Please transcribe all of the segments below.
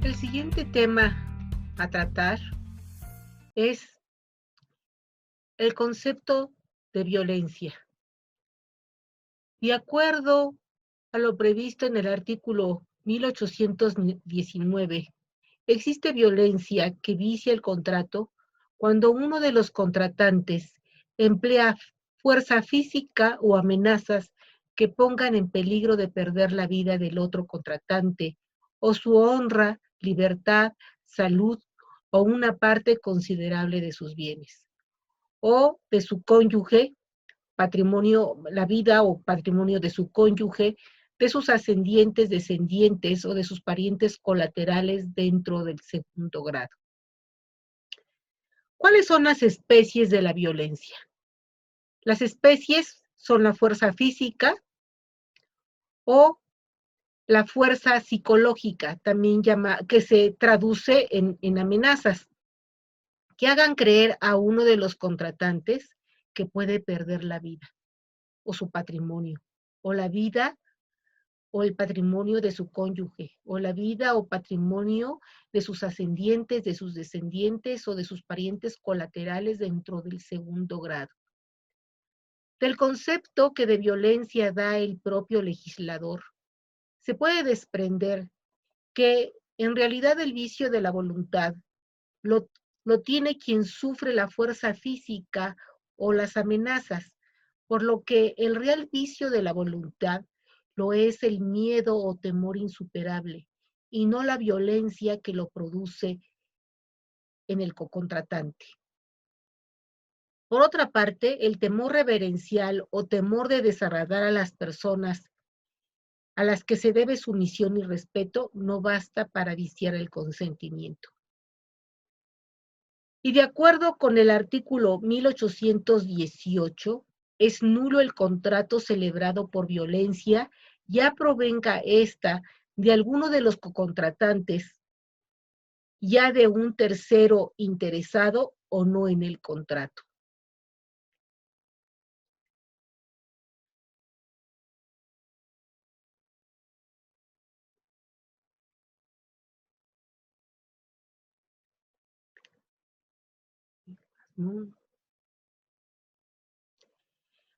El siguiente tema a tratar es el concepto de violencia. De acuerdo a lo previsto en el artículo 1819, existe violencia que vicia el contrato cuando uno de los contratantes emplea fuerza física o amenazas que pongan en peligro de perder la vida del otro contratante o su honra, libertad, salud o una parte considerable de sus bienes o de su cónyuge, patrimonio, la vida o patrimonio de su cónyuge, de sus ascendientes, descendientes o de sus parientes colaterales dentro del segundo grado. ¿Cuáles son las especies de la violencia? Las especies son la fuerza física o la fuerza psicológica, también que se traduce en amenazas, que hagan creer a uno de los contratantes que puede perder la vida o su patrimonio, o la vida o el patrimonio de su cónyuge, o la vida o patrimonio de sus ascendientes, de sus descendientes o de sus parientes colaterales dentro del segundo grado. Del concepto que de violencia da el propio legislador, se puede desprender que en realidad el vicio de la voluntad lo, lo tiene quien sufre la fuerza física o las amenazas, por lo que el real vicio de la voluntad lo es el miedo o temor insuperable y no la violencia que lo produce en el cocontratante. Por otra parte, el temor reverencial o temor de desagradar a las personas a las que se debe sumisión y respeto no basta para viciar el consentimiento. Y de acuerdo con el artículo 1818, es nulo el contrato celebrado por violencia, ya provenga esta de alguno de los cocontratantes, ya de un tercero interesado o no en el contrato.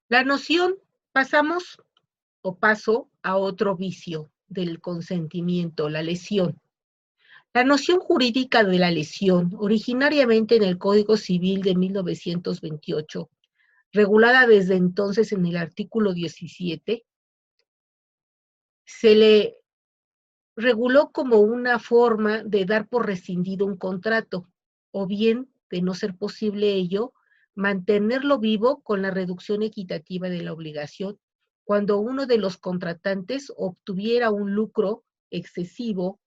La noción, pasamos o paso a otro vicio del consentimiento, la lesión. La noción jurídica de la lesión, originariamente en el Código Civil de 1928, regulada desde entonces en el artículo 17, se le reguló como una forma de dar por rescindido un contrato, o bien, de no ser posible ello, mantenerlo vivo con la reducción equitativa de la obligación cuando uno de los contratantes obtuviera un lucro excesivo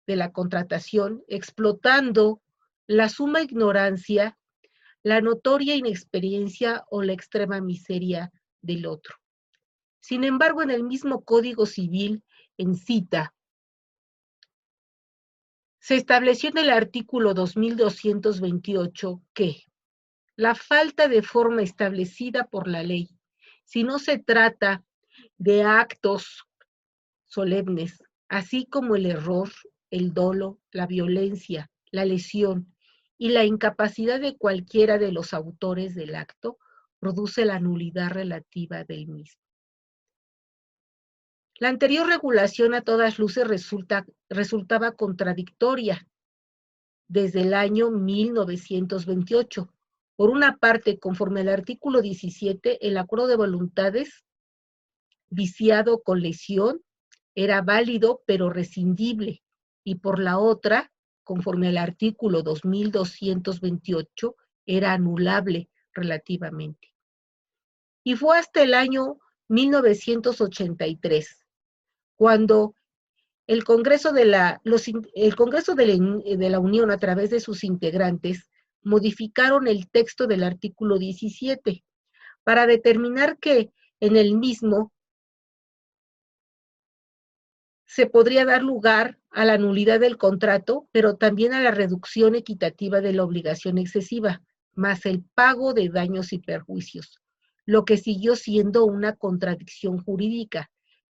de la contratación, explotando la suma ignorancia, la notoria inexperiencia o la extrema miseria del otro. Sin embargo, en el mismo Código Civil, en cita, se estableció en el artículo 2228 que la falta de forma establecida por la ley, si no se trata de actos solemnes, así como el error, el dolo, la violencia, la lesión y la incapacidad de cualquiera de los autores del acto, produce la nulidad relativa del mismo. La anterior regulación a todas luces resultaba contradictoria desde el año 1928. Por una parte, conforme al artículo 17, el acuerdo de voluntades viciado con lesión era válido pero rescindible, y por la otra, conforme al artículo 2228, era anulable relativamente. Y fue hasta el año 1983, cuando el Congreso de la Unión, a través de sus integrantes, modificaron el texto del artículo 17 para determinar que en el mismo se podría dar lugar a la nulidad del contrato, pero también a la reducción equitativa de la obligación excesiva, más el pago de daños y perjuicios, lo que siguió siendo una contradicción jurídica,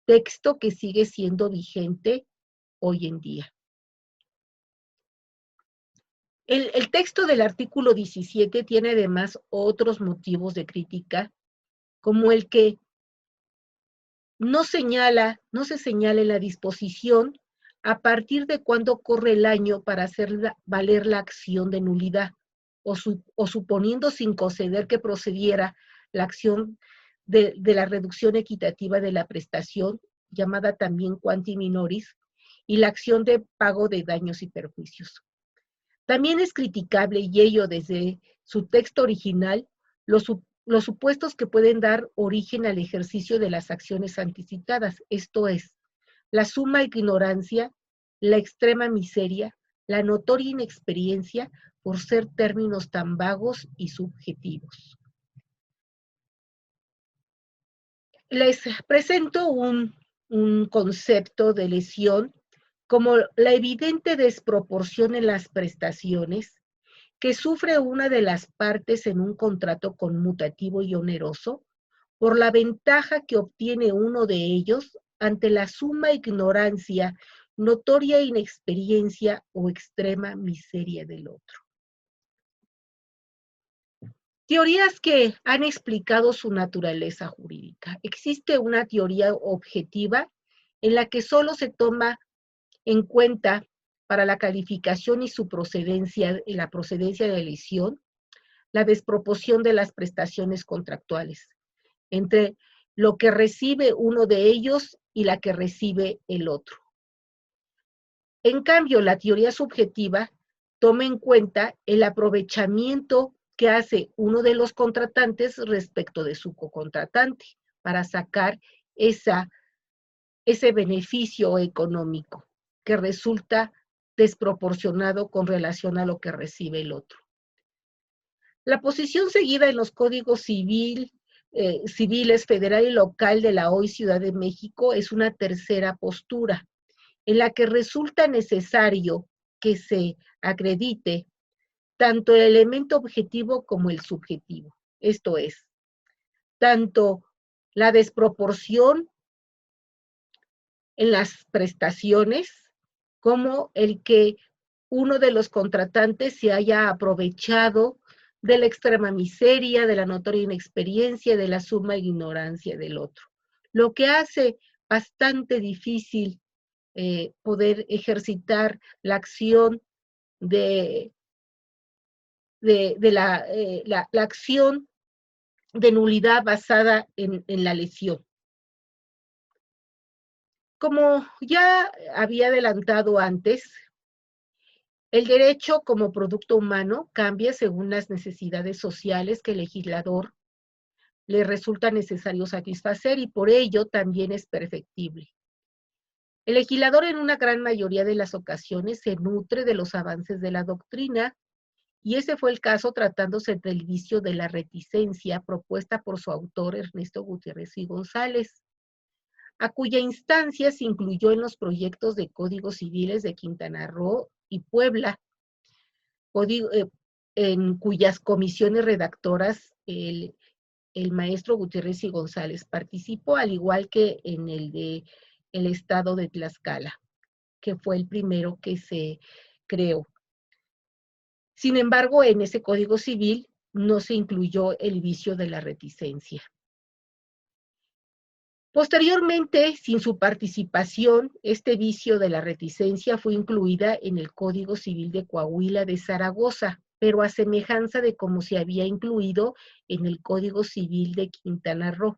texto que sigue siendo vigente hoy en día. El texto del artículo 17 tiene además otros motivos de crítica, como el que no se señala en la disposición a partir de cuándo corre el año para hacer valer la acción de nulidad, o suponiendo sin conceder que procediera la acción de la reducción equitativa de la prestación, llamada también quanti minoris, y la acción de pago de daños y perjuicios. También es criticable, y ello desde su texto original, los supuestos que pueden dar origen al ejercicio de las acciones anticitadas, esto es, la suma ignorancia, la extrema miseria, la notoria inexperiencia, por ser términos tan vagos y subjetivos. Les presento un concepto de lesión como la evidente desproporción en las prestaciones que sufre una de las partes en un contrato conmutativo y oneroso por la ventaja que obtiene uno de ellos ante la suma ignorancia, notoria inexperiencia o extrema miseria del otro. Teorías que han explicado su naturaleza jurídica. Existe una teoría objetiva en la que solo se toma en cuenta para la calificación y su procedencia, la procedencia de la lesión, la desproporción de las prestaciones contractuales entre lo que recibe uno de ellos y la que recibe el otro. En cambio, la teoría subjetiva toma en cuenta el aprovechamiento que hace uno de los contratantes respecto de su cocontratante para sacar ese beneficio económico que resulta desproporcionado con relación a lo que recibe el otro. La posición seguida en los códigos civiles federal y local de la hoy Ciudad de México es una tercera postura, en la que resulta necesario que se acredite tanto el elemento objetivo como el subjetivo. Esto es, tanto la desproporción en las prestaciones como el que uno de los contratantes se haya aprovechado de la extrema miseria, de la notoria inexperiencia, de la suma ignorancia del otro. Lo que hace bastante difícil poder ejercitar la acción de la acción de nulidad basada en la lesión. Como ya había adelantado antes, el derecho como producto humano cambia según las necesidades sociales que el legislador le resulta necesario satisfacer, y por ello también es perfectible. El legislador en una gran mayoría de las ocasiones se nutre de los avances de la doctrina, y ese fue el caso tratándose del vicio de la reticencia propuesta por su autor Ernesto Gutiérrez y González, a cuya instancia se incluyó en los proyectos de códigos civiles de Quintana Roo y Puebla, en cuyas comisiones redactoras el maestro Gutiérrez y González participó, al igual que en el de el estado de Tlaxcala, que fue el primero que se creó. Sin embargo, en ese Código Civil no se incluyó el vicio de la reticencia. Posteriormente, sin su participación, este vicio de la reticencia fue incluida en el Código Civil de Coahuila de Zaragoza, pero a semejanza de como se había incluido en el Código Civil de Quintana Roo.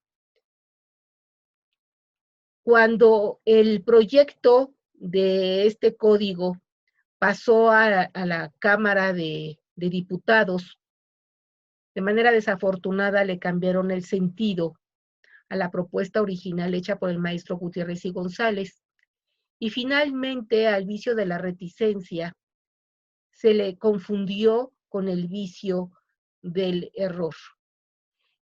Cuando el proyecto de este código pasó a la Cámara de Diputados. De manera desafortunada le cambiaron el sentido a la propuesta original hecha por el maestro Gutiérrez y González. Y finalmente al vicio de la reticencia se le confundió con el vicio del error.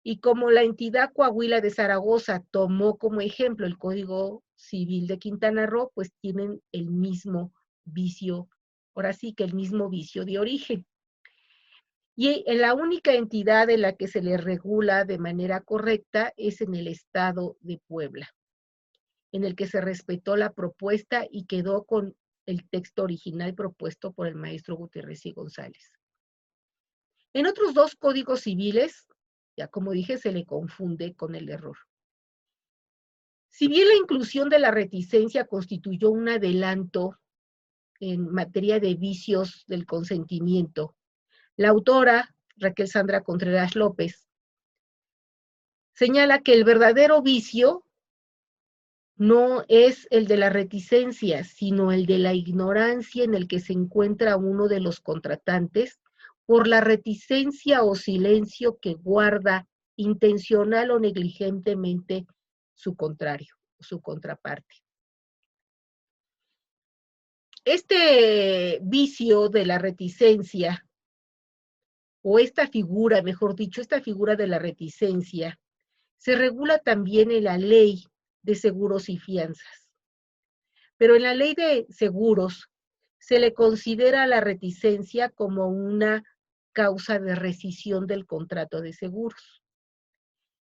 Y como la entidad Coahuila de Zaragoza tomó como ejemplo el Código Civil de Quintana Roo, pues tienen el mismo vicio, ahora sí que el mismo vicio de origen. Y en la única entidad en la que se le regula de manera correcta es en el estado de Puebla, en el que se respetó la propuesta y quedó con el texto original propuesto por el maestro Gutiérrez y González. En otros dos códigos civiles, ya como dije, se le confunde con el error. Si bien la inclusión de la reticencia constituyó un adelanto en materia de vicios del consentimiento, la autora, Raquel Sandra Contreras López, señala que el verdadero vicio no es el de la reticencia, sino el de la ignorancia en el que se encuentra uno de los contratantes por la reticencia o silencio que guarda intencional o negligentemente su contrario, su contraparte. Este vicio de la reticencia, o esta figura, mejor dicho, esta figura de la reticencia, se regula también en la Ley de Seguros y Fianzas. Pero en la Ley de Seguros se le considera la reticencia como una causa de rescisión del contrato de seguros.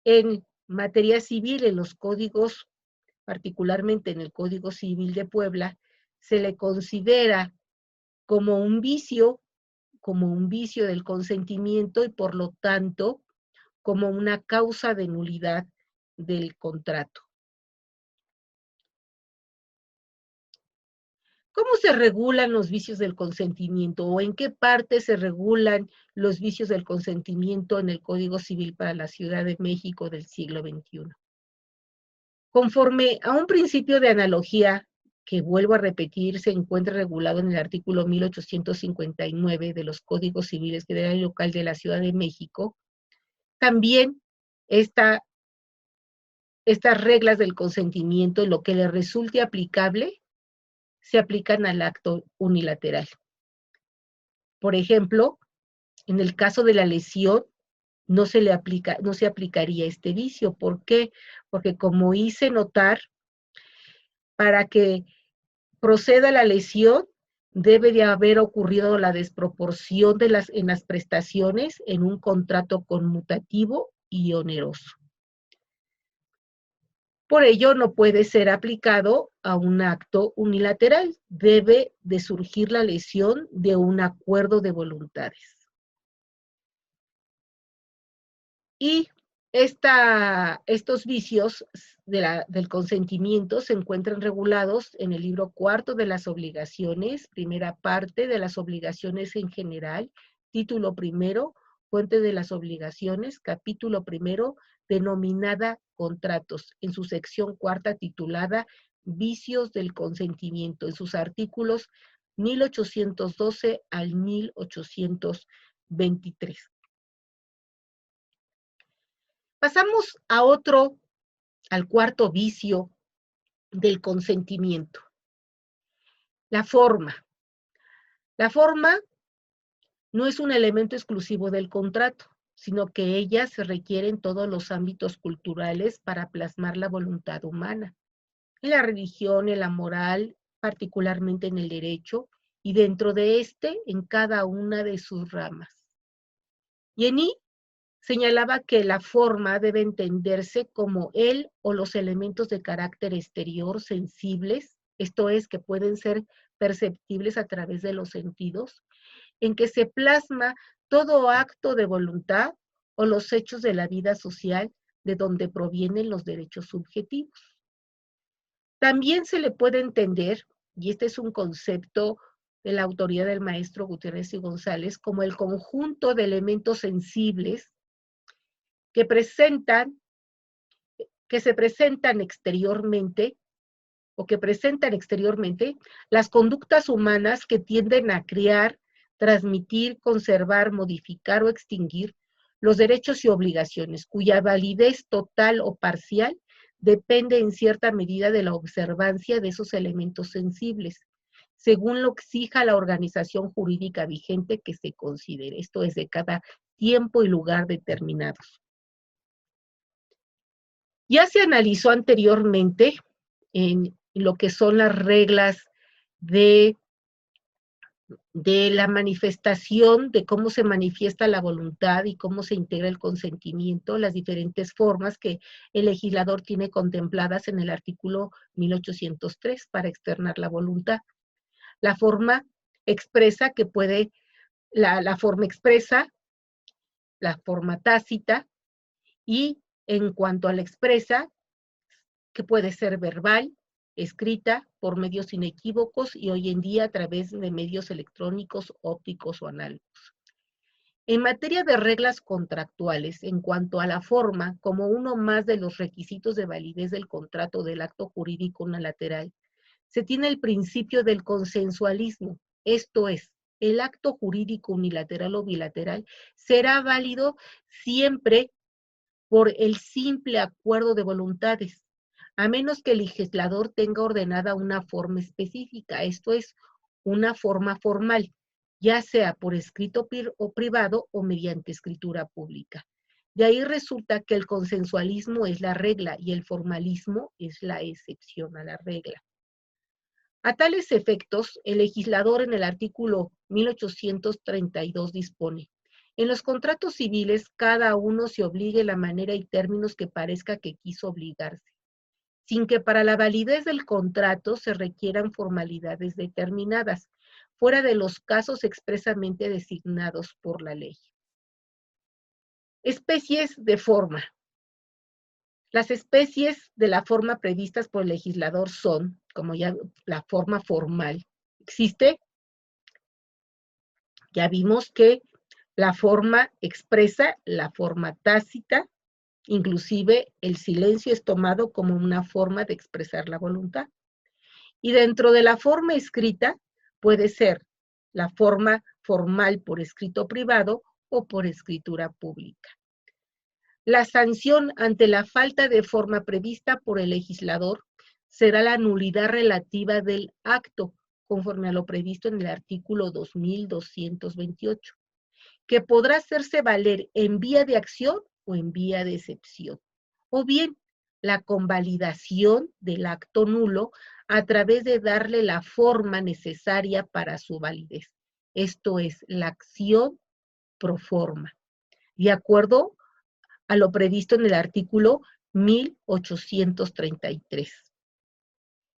En materia civil, en los códigos, particularmente en el Código Civil de Puebla, se le considera como un vicio del consentimiento y por lo tanto como una causa de nulidad del contrato. ¿Cómo se regulan los vicios del consentimiento o en qué parte se regulan los vicios del consentimiento en el Código Civil para la Ciudad de México del siglo XXI? Conforme a un principio de analogía que, vuelvo a repetir, se encuentra regulado en el artículo 1859 de los Códigos Civiles Federal y Local de la Ciudad de México, también estas reglas del consentimiento, en lo que le resulte aplicable, se aplican al acto unilateral. Por ejemplo, en el caso de la lesión, no se aplicaría este vicio. ¿Por qué? Porque como hice notar, para que proceda la lesión, debe de haber ocurrido la desproporción en las prestaciones en un contrato conmutativo y oneroso. Por ello, no puede ser aplicado a un acto unilateral. Debe de surgir la lesión de un acuerdo de voluntades. Y estos vicios del consentimiento se encuentran regulados en el libro cuarto de las obligaciones, primera parte de las obligaciones en general, título primero, fuente de las obligaciones, capítulo primero, denominada contratos, en su sección cuarta titulada Vicios del consentimiento, en sus artículos 1812 al 1823. Pasamos al cuarto vicio del consentimiento. La forma. La forma no es un elemento exclusivo del contrato, sino que ella se requiere en todos los ámbitos culturales para plasmar la voluntad humana. En la religión, en la moral, particularmente en el derecho, y dentro de en cada una de sus ramas. Jenny señalaba que la forma debe entenderse como el o los elementos de carácter exterior sensibles, esto es, que pueden ser perceptibles a través de los sentidos, en que se plasma todo acto de voluntad o los hechos de la vida social de donde provienen los derechos subjetivos. También se le puede entender, y este es un concepto de la autoría del maestro Gutiérrez y González, como el conjunto de elementos sensibles que se presentan exteriormente o que presentan exteriormente las conductas humanas que tienden a crear, transmitir, conservar, modificar o extinguir los derechos y obligaciones, cuya validez total o parcial depende en cierta medida de la observancia de esos elementos sensibles, según lo exija la organización jurídica vigente que se considere. Esto es de cada tiempo y lugar determinados. Ya se analizó anteriormente en lo que son las reglas de la manifestación, de cómo se manifiesta la voluntad y cómo se integra el consentimiento, las diferentes formas que el legislador tiene contempladas en el artículo 1803 para externar la voluntad. La forma expresa que puede, la forma expresa, la forma tácita, y en cuanto a la expresa, que puede ser verbal, escrita, por medios inequívocos y hoy en día a través de medios electrónicos, ópticos o análogos. En materia de reglas contractuales, en cuanto a la forma, como uno más de los requisitos de validez del contrato del acto jurídico unilateral, se tiene el principio del consensualismo, esto es, el acto jurídico unilateral o bilateral será válido siempre por el simple acuerdo de voluntades, a menos que el legislador tenga ordenada una forma específica, esto es, una forma formal, ya sea por escrito o privado o mediante escritura pública. De ahí resulta que el consensualismo es la regla y el formalismo es la excepción a la regla. A tales efectos, el legislador en el artículo 1832 dispone: en los contratos civiles, cada uno se obligue la manera y términos que parezca que quiso obligarse, sin que para la validez del contrato se requieran formalidades determinadas, fuera de los casos expresamente designados por la ley. Especies de forma. Las especies de la forma previstas por el legislador son, como ya la forma formal, existe, ya vimos que la forma expresa, la forma tácita, inclusive el silencio es tomado como una forma de expresar la voluntad. Y dentro de la forma escrita puede ser la forma formal por escrito privado o por escritura pública. La sanción ante la falta de forma prevista por el legislador será la nulidad relativa del acto, conforme a lo previsto en el artículo 2228, que podrá hacerse valer en vía de acción o en vía de excepción, o bien la convalidación del acto nulo a través de darle la forma necesaria para su validez. Esto es la acción pro forma, de acuerdo a lo previsto en el artículo 1833.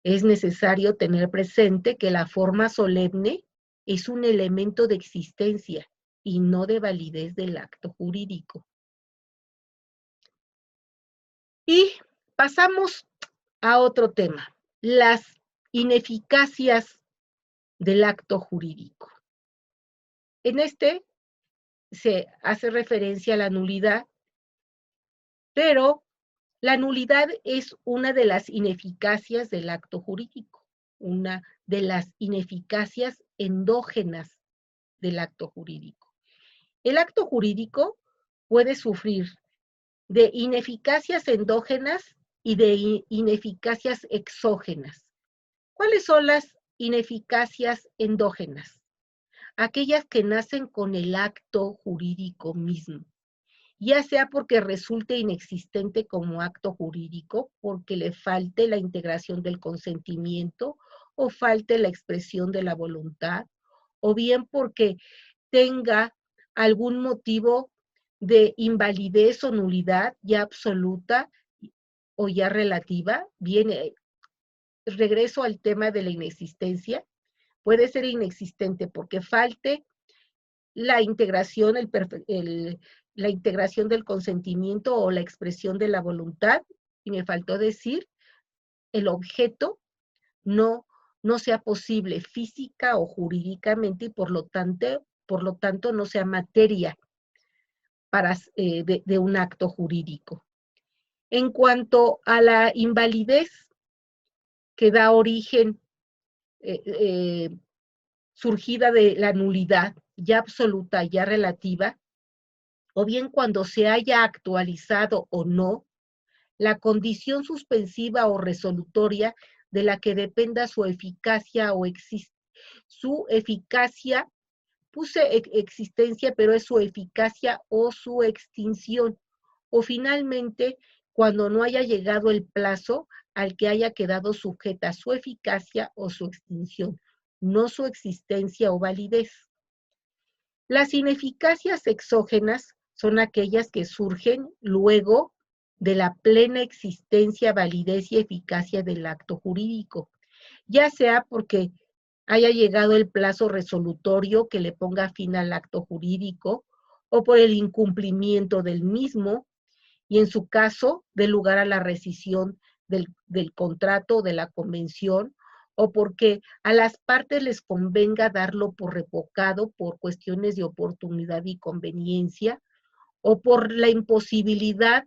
Es necesario tener presente que la forma solemne es un elemento de existencia y no de validez del acto jurídico. Y pasamos a otro tema, las ineficacias del acto jurídico. En este se hace referencia a la nulidad, pero la nulidad es una de las ineficacias del acto jurídico, una de las ineficacias endógenas del acto jurídico. El acto jurídico puede sufrir de ineficacias endógenas y de ineficacias exógenas. ¿Cuáles son las ineficacias endógenas? Aquellas que nacen con el acto jurídico mismo, ya sea porque resulte inexistente como acto jurídico, porque le falte la integración del consentimiento o falte la expresión de la voluntad, o bien porque tenga algún motivo de invalidez o nulidad ya absoluta o ya relativa. Bien, regreso al tema de la inexistencia. Puede ser inexistente porque falte la integración, la integración del consentimiento o la expresión de la voluntad, y me faltó decir, el objeto no sea posible física o jurídicamente y por lo tanto no sea materia de un acto jurídico. En cuanto a la invalidez, que da origen surgida de la nulidad, ya absoluta, ya relativa, o bien cuando se haya actualizado o no la condición suspensiva o resolutoria de la que dependa su eficacia o su eficacia, puse existencia, pero es su eficacia o su extinción, o finalmente cuando no haya llegado el plazo al que haya quedado sujeta su eficacia o su extinción, no su existencia o validez. Las ineficacias exógenas son aquellas que surgen luego de la plena existencia, validez y eficacia del acto jurídico, ya sea porque haya llegado el plazo resolutorio que le ponga fin al acto jurídico o por el incumplimiento del mismo, y en su caso dé lugar a la rescisión del contrato o de la convención, o porque a las partes les convenga darlo por revocado por cuestiones de oportunidad y conveniencia, o por la imposibilidad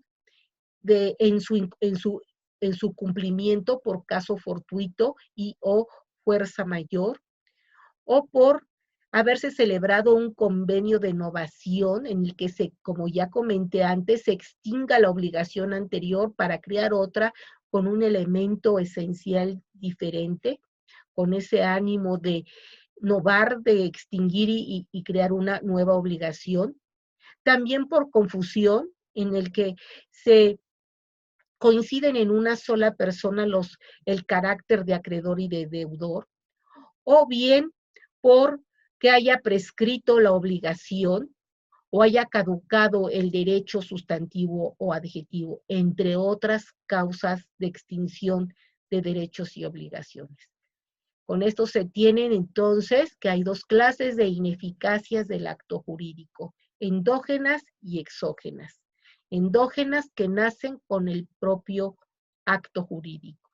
de en su cumplimiento por caso fortuito y o fuerza mayor, o por haberse celebrado un convenio de novación en el que como ya comenté antes, se extinga la obligación anterior para crear otra con un elemento esencial diferente, con ese ánimo de novar, de extinguir y crear una nueva obligación. También por confusión, en el que se coinciden en una sola persona el carácter de acreedor y de deudor, o bien por que haya prescrito la obligación o haya caducado el derecho sustantivo o adjetivo, entre otras causas de extinción de derechos y obligaciones. Con esto se tienen entonces que hay dos clases de ineficacias del acto jurídico, endógenas y exógenas. Endógenas que nacen con el propio acto jurídico.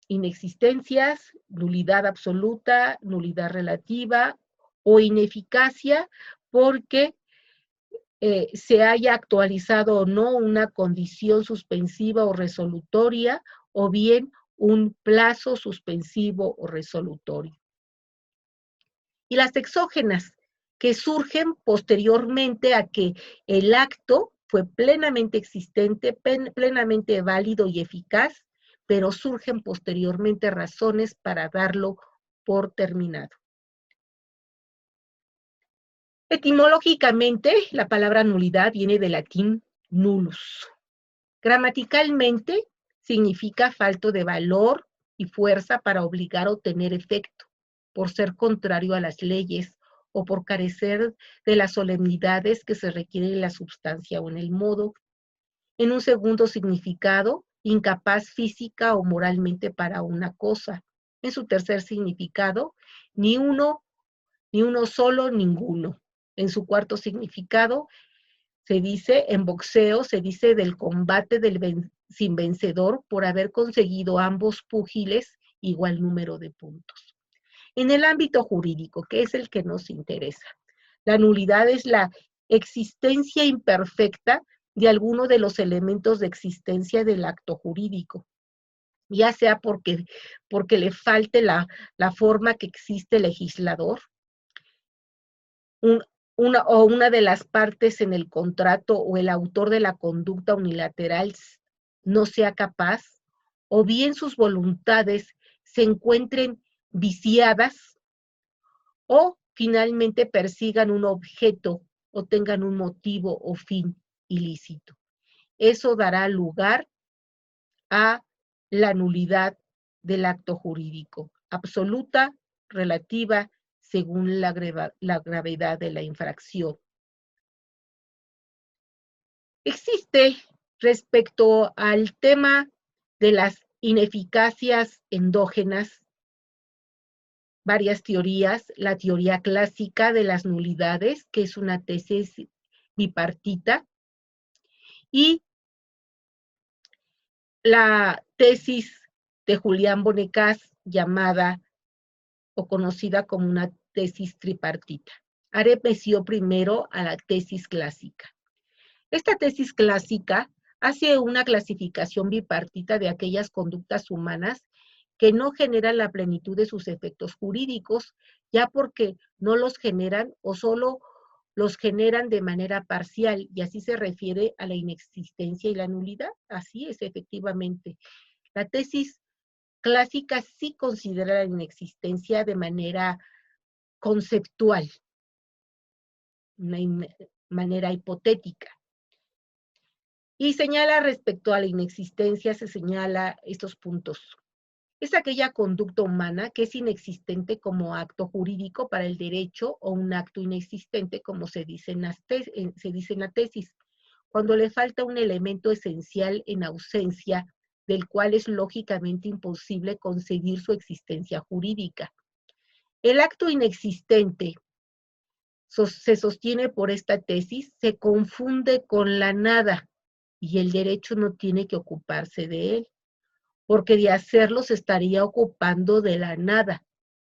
Inexistencias, nulidad absoluta, nulidad relativa o ineficacia porque se haya actualizado o no una condición suspensiva o resolutoria o bien un plazo suspensivo o resolutorio. Y las exógenas, que surgen posteriormente a que el acto fue plenamente existente, plenamente válido y eficaz, pero surgen posteriormente razones para darlo por terminado. Etimológicamente, la palabra nulidad viene del latín nullus. Gramaticalmente, significa falto de valor y fuerza para obligar o tener efecto, por ser contrario a las leyes o por carecer de las solemnidades que se requieren en la substancia o en el modo. En un segundo significado, incapaz física o moralmente para una cosa. En su tercer significado, ni uno solo, ninguno. En su cuarto significado, se dice, en boxeo, se dice del combate sin vencedor por haber conseguido ambos púgiles igual número de puntos. En el ámbito jurídico, que es el que nos interesa, la nulidad es la existencia imperfecta de alguno de los elementos de existencia del acto jurídico, ya sea porque le falte la forma que existe el legislador, una de las partes en el contrato o el autor de la conducta unilateral no sea capaz, o bien sus voluntades se encuentren viciadas, o finalmente persigan un objeto o tengan un motivo o fin ilícito. Eso dará lugar a la nulidad del acto jurídico, absoluta, relativa, según la gravedad de la infracción. Existe, respecto al tema de las ineficacias endógenas, varias teorías. La teoría clásica de las nulidades, que es una tesis bipartita, y la tesis de Julián Bonecas, llamada o conocida como una tesis tripartita. Haré mención primero a la tesis clásica. Esta tesis clásica Hace una clasificación bipartita de aquellas conductas humanas que no generan la plenitud de sus efectos jurídicos, ya porque no los generan o solo los generan de manera parcial, y así se refiere a la inexistencia y la nulidad. Así es, efectivamente. La tesis clásica sí considera la inexistencia de manera conceptual, una manera hipotética. Y señala respecto a la inexistencia, se señala estos puntos. Es aquella conducta humana que es inexistente como acto jurídico para el derecho o un acto inexistente como se dice en la tesis, cuando le falta un elemento esencial en ausencia del cual es lógicamente imposible concebir su existencia jurídica. El acto inexistente se sostiene por esta tesis, se confunde con la nada y el derecho no tiene que ocuparse de él, porque de hacerlo se estaría ocupando de la nada.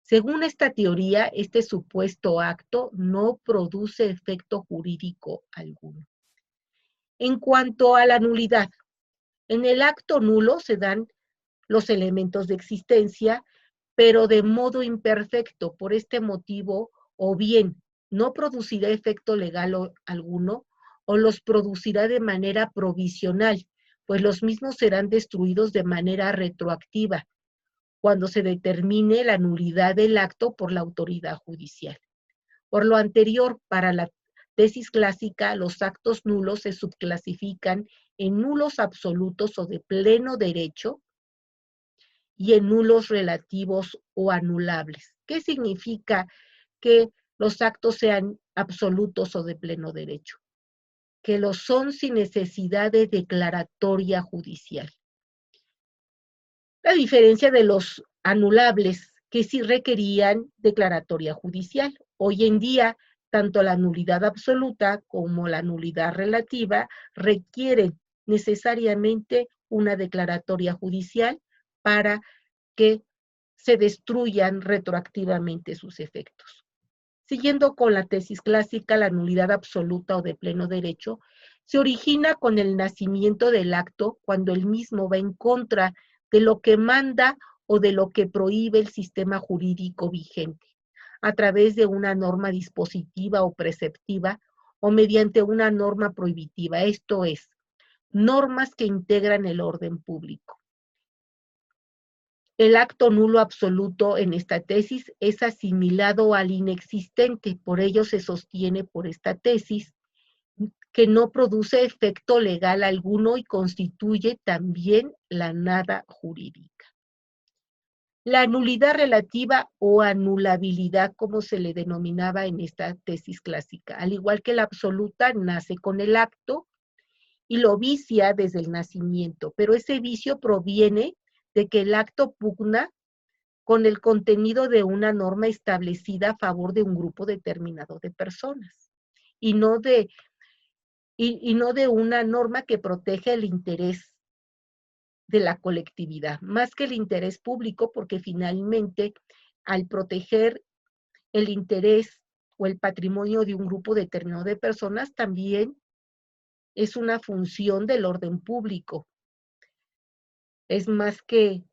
Según esta teoría, este supuesto acto no produce efecto jurídico alguno. En cuanto a la nulidad, en el acto nulo se dan los elementos de existencia, pero de modo imperfecto. Por este motivo, o bien no producirá efecto legal alguno, o los producirá de manera provisional, pues los mismos serán destruidos de manera retroactiva, cuando se determine la nulidad del acto por la autoridad judicial. Por lo anterior, para la tesis clásica, los actos nulos se subclasifican en nulos absolutos o de pleno derecho, y en nulos relativos o anulables. ¿Qué significa que los actos sean absolutos o de pleno derecho? Que lo son sin necesidad de declaratoria judicial. La diferencia de los anulables, que sí requerían declaratoria judicial. Hoy en día, tanto la nulidad absoluta como la nulidad relativa requieren necesariamente una declaratoria judicial para que se destruyan retroactivamente sus efectos. Siguiendo con la tesis clásica, la nulidad absoluta o de pleno derecho se origina con el nacimiento del acto cuando el mismo va en contra de lo que manda o de lo que prohíbe el sistema jurídico vigente, a través de una norma dispositiva o preceptiva o mediante una norma prohibitiva, esto es, normas que integran el orden público. El acto nulo absoluto en esta tesis es asimilado al inexistente, por ello se sostiene por esta tesis que no produce efecto legal alguno y constituye también la nada jurídica. La nulidad relativa o anulabilidad, como se le denominaba en esta tesis clásica, al igual que la absoluta, nace con el acto y lo vicia desde el nacimiento, pero ese vicio proviene de que el acto pugna con el contenido de una norma establecida a favor de un grupo determinado de personas y no de una norma que protege el interés de la colectividad, más que el interés público, porque finalmente al proteger el interés o el patrimonio de un grupo determinado de personas también es una función del orden público. Es más que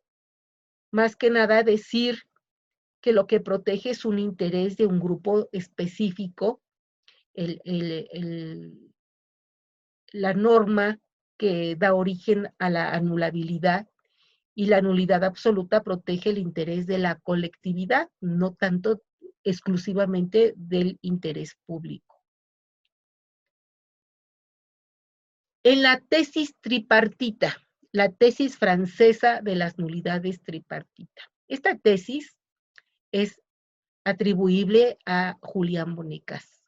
nada decir que lo que protege es un interés de un grupo específico, la norma que da origen a la anulabilidad, y la nulidad absoluta protege el interés de la colectividad, no tanto exclusivamente del interés público. En la tesis tripartita, la tesis francesa de las nulidades tripartita. Esta tesis es atribuible a Julián Bonecas.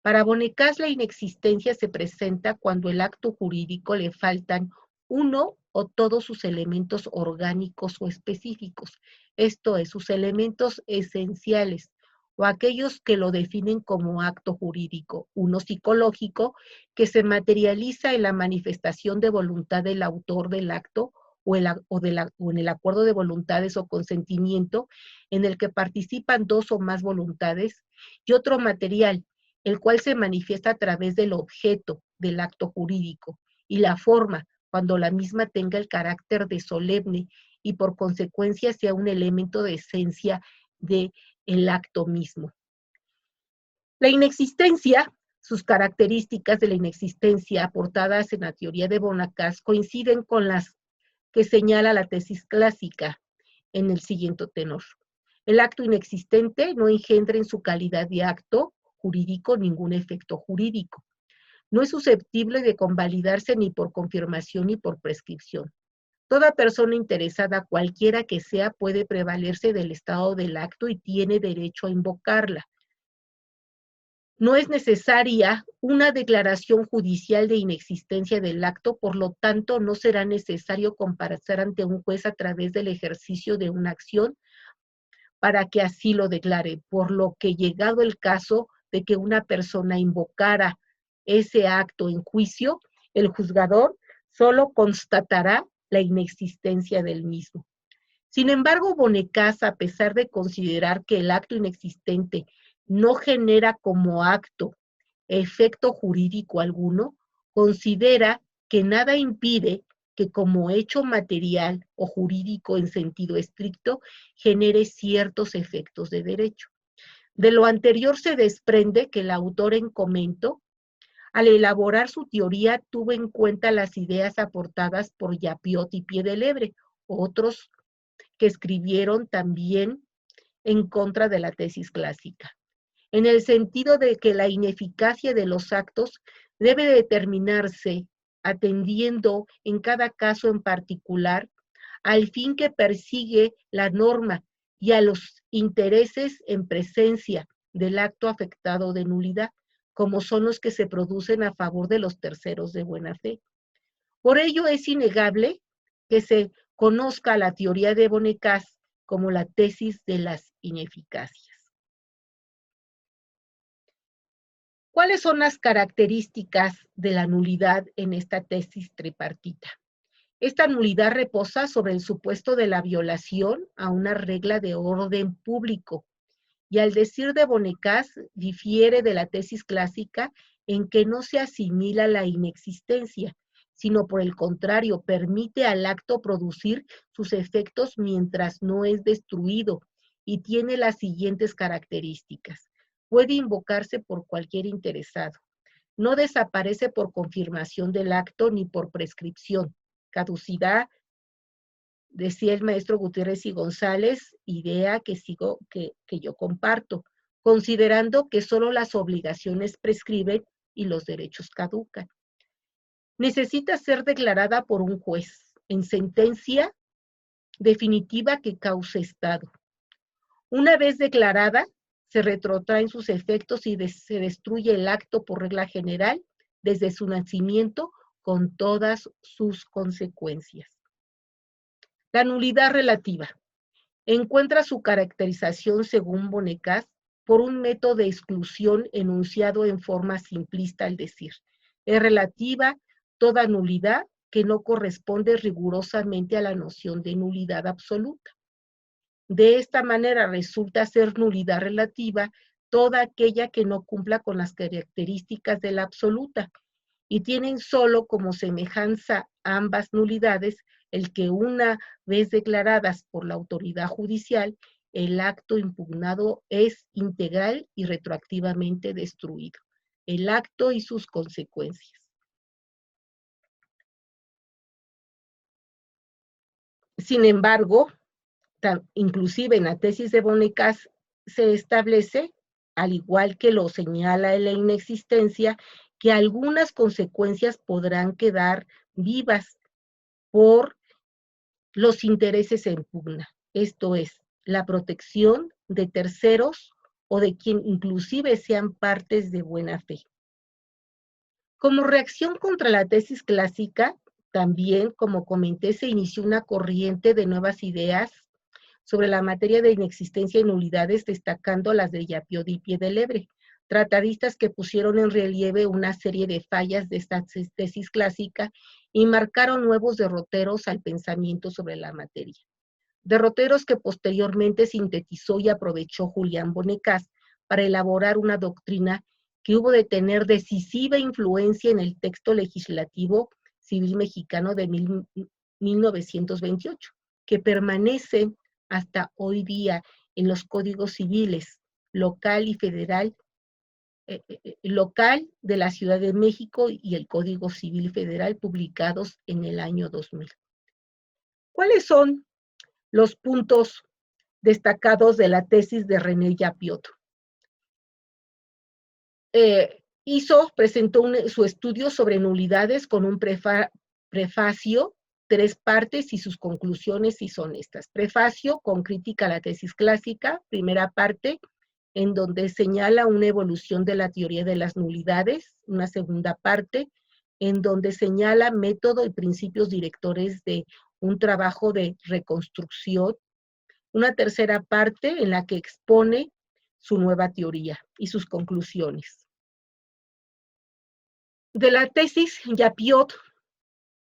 Para Bonecas, la inexistencia se presenta cuando el acto jurídico le faltan uno o todos sus elementos orgánicos o específicos, esto es, sus elementos esenciales, o aquellos que lo definen como acto jurídico, uno psicológico, que se materializa en la manifestación de voluntad del autor del acto o en el acuerdo de voluntades o consentimiento en el que participan dos o más voluntades, y otro material, el cual se manifiesta a través del objeto del acto jurídico, y la forma, cuando la misma tenga el carácter de solemne y por consecuencia sea un elemento de esencia del acto mismo. La inexistencia, sus características de la inexistencia aportadas en la teoría de Bonacaz coinciden con las que señala la tesis clásica en el siguiente tenor. El acto inexistente no engendra en su calidad de acto jurídico ningún efecto jurídico. No es susceptible de convalidarse ni por confirmación ni por prescripción. Toda persona interesada, cualquiera que sea, puede prevalerse del estado del acto y tiene derecho a invocarla. No es necesaria una declaración judicial de inexistencia del acto, por lo tanto, no será necesario comparecer ante un juez a través del ejercicio de una acción para que así lo declare, por lo que llegado el caso de que una persona invocara ese acto en juicio, el juzgador solo constatará la inexistencia del mismo. Sin embargo, Bonacaz, a pesar de considerar que el acto inexistente no genera como acto efecto jurídico alguno, considera que nada impide que como hecho material o jurídico en sentido estricto genere ciertos efectos de derecho. De lo anterior se desprende que el autor en comento, al elaborar su teoría, tuvo en cuenta las ideas aportadas por Yapiot y Piedelebre, otros que escribieron también en contra de la tesis clásica, en el sentido de que la ineficacia de los actos debe determinarse atendiendo en cada caso en particular al fin que persigue la norma y a los intereses en presencia del acto afectado de nulidad, como son los que se producen a favor de los terceros de buena fe. Por ello es innegable que se conozca la teoría de Bonacaz como la tesis de las ineficacias. ¿Cuáles son las características de la nulidad en esta tesis tripartita? Esta nulidad reposa sobre el supuesto de la violación a una regla de orden público y, al decir de Bonacaz, difiere de la tesis clásica en que no se asimila la inexistencia, sino por el contrario, permite al acto producir sus efectos mientras no es destruido y tiene las siguientes características. Puede invocarse por cualquier interesado. No desaparece por confirmación del acto ni por prescripción. Caducidad, decía el maestro Gutiérrez y González, idea que yo comparto, considerando que solo las obligaciones prescriben y los derechos caducan. Necesita ser declarada por un juez en sentencia definitiva que cause estado. Una vez declarada, se retrotraen sus efectos y se destruye el acto por regla general desde su nacimiento con todas sus consecuencias. La nulidad relativa encuentra su caracterización, según Bonacaz, por un método de exclusión enunciado en forma simplista al decir: es relativa toda nulidad que no corresponde rigurosamente a la noción de nulidad absoluta. De esta manera resulta ser nulidad relativa toda aquella que no cumpla con las características de la absoluta y tienen solo como semejanza ambas nulidades el que, una vez declaradas por la autoridad judicial, el acto impugnado es integral y retroactivamente destruido. El acto y sus consecuencias. Sin embargo, inclusive en la tesis de Bonacaz se establece, al igual que lo señala en la inexistencia, que algunas consecuencias podrán quedar vivas por los intereses en pugna, esto es, la protección de terceros o de quien inclusive sean partes de buena fe. Como reacción contra la tesis clásica, también, como comenté, se inició una corriente de nuevas ideas sobre la materia de inexistencia y nulidades, destacando las de Yapiot y Piedelebre, tratadistas que pusieron en relieve una serie de fallas de esta tesis clásica y marcaron nuevos derroteros al pensamiento sobre la materia. Derroteros que posteriormente sintetizó y aprovechó Julián Bonacaz para elaborar una doctrina que hubo de tener decisiva influencia en el texto legislativo Civil Mexicano de 1928, que permanece hasta hoy día en los códigos civiles local y federal, local de la Ciudad de México y el Código Civil Federal publicados en el año 2000. ¿Cuáles son los puntos destacados de la tesis de René Yapiot? Presentó su estudio sobre nulidades con un prefacio, 3 partes y sus conclusiones, y son estas. Prefacio con crítica a la tesis clásica, primera parte, en donde señala una evolución de la teoría de las nulidades, una segunda parte, en donde señala método y principios directores de un trabajo de reconstrucción, una tercera parte en la que expone su nueva teoría y sus conclusiones. De la tesis, Yapiot,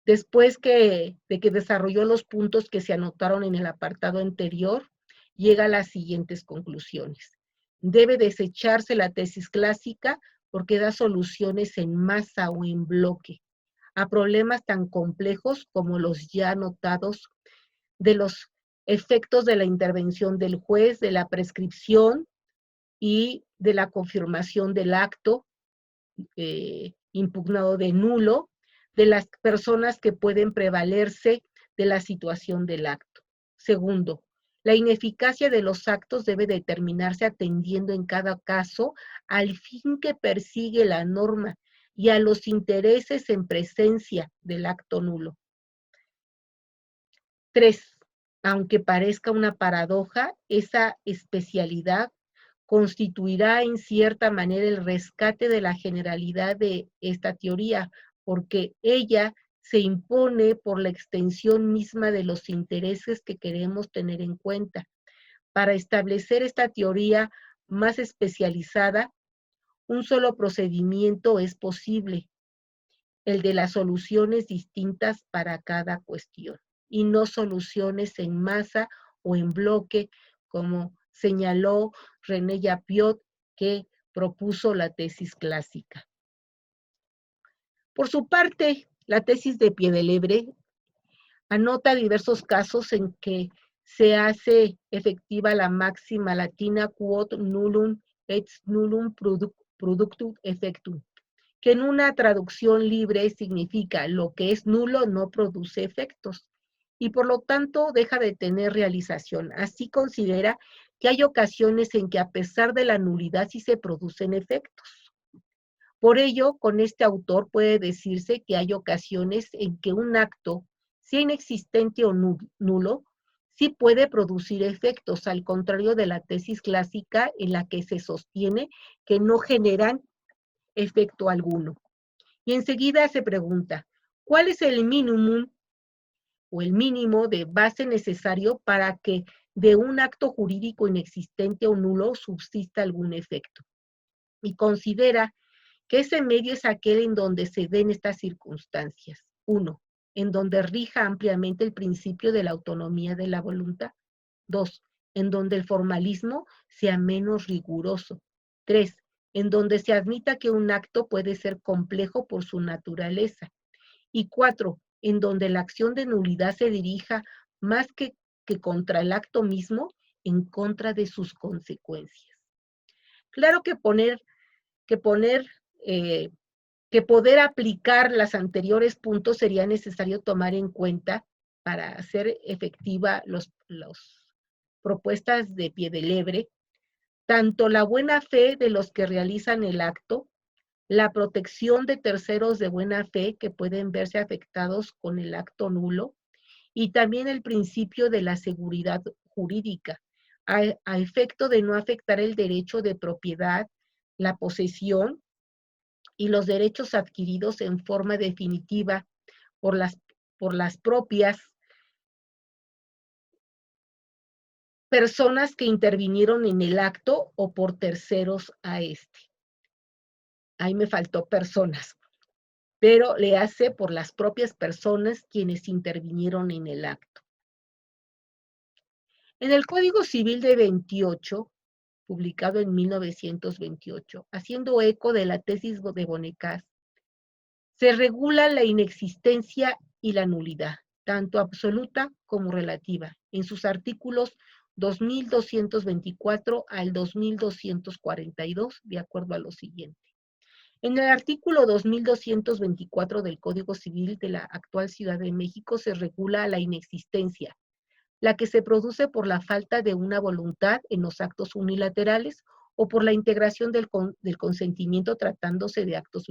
después de que desarrolló los puntos que se anotaron en el apartado anterior, llega a las siguientes conclusiones. Debe desecharse la tesis clásica porque da soluciones en masa o en bloque a problemas tan complejos como los ya anotados de los efectos de la intervención del juez, de la prescripción y de la confirmación del acto impugnado de nulo, de las personas que pueden prevalerse de la situación del acto. Segundo, la ineficacia de los actos debe determinarse atendiendo en cada caso al fin que persigue la norma y a los intereses en presencia del acto nulo. 3. Aunque parezca una paradoja, esa especialidad constituirá en cierta manera el rescate de la generalidad de esta teoría, porque ella se impone por la extensión misma de los intereses que queremos tener en cuenta. Para establecer esta teoría más especializada, un solo procedimiento es posible, el de las soluciones distintas para cada cuestión, y no soluciones en masa o en bloque, como señaló René Yapiot, que propuso la tesis clásica. Por su parte, la tesis de Piedelebre anota diversos casos en que se hace efectiva la máxima latina quod nullum et nullum productum effectum, que en una traducción libre significa lo que es nulo no produce efectos y por lo tanto deja de tener realización. Así considera que hay ocasiones en que a pesar de la nulidad sí se producen efectos. Por ello, con este autor puede decirse que hay ocasiones en que un acto, sea inexistente o nulo, sí puede producir efectos, al contrario de la tesis clásica en la que se sostiene que no generan efecto alguno. Y enseguida se pregunta, ¿cuál es el mínimo o el mínimo de base necesario para que de un acto jurídico inexistente o nulo subsista algún efecto? Y considera que ese medio es aquel en donde se den estas circunstancias. 1. En donde rija ampliamente el principio de la autonomía de la voluntad. 2. En donde el formalismo sea menos riguroso. 3. En donde se admita que un acto puede ser complejo por su naturaleza. Y 4. En donde la acción de nulidad se dirija más que contra el acto mismo, en contra de sus consecuencias. Claro que poder aplicar los anteriores puntos sería necesario tomar en cuenta para hacer efectiva las propuestas de Piedelebre, tanto la buena fe de los que realizan el acto, la protección de terceros de buena fe que pueden verse afectados con el acto nulo, y también el principio de la seguridad jurídica, a efecto de no afectar el derecho de propiedad, la posesión y los derechos adquiridos en forma definitiva por las propias personas que intervinieron en el acto o por terceros a este. Ahí me faltó personas, pero le hace por las propias personas quienes intervinieron en el acto. En el Código Civil de 28, publicado en 1928, haciendo eco de la tesis de Bonecaz, Se regula la inexistencia y la nulidad, tanto absoluta como relativa, en sus artículos 2224 al 2242, de acuerdo a lo siguiente. En el artículo 2224 del Código Civil de la actual Ciudad de México se regula la inexistencia, la que se produce por la falta de una voluntad en los actos unilaterales o por la integración del consentimiento tratándose de actos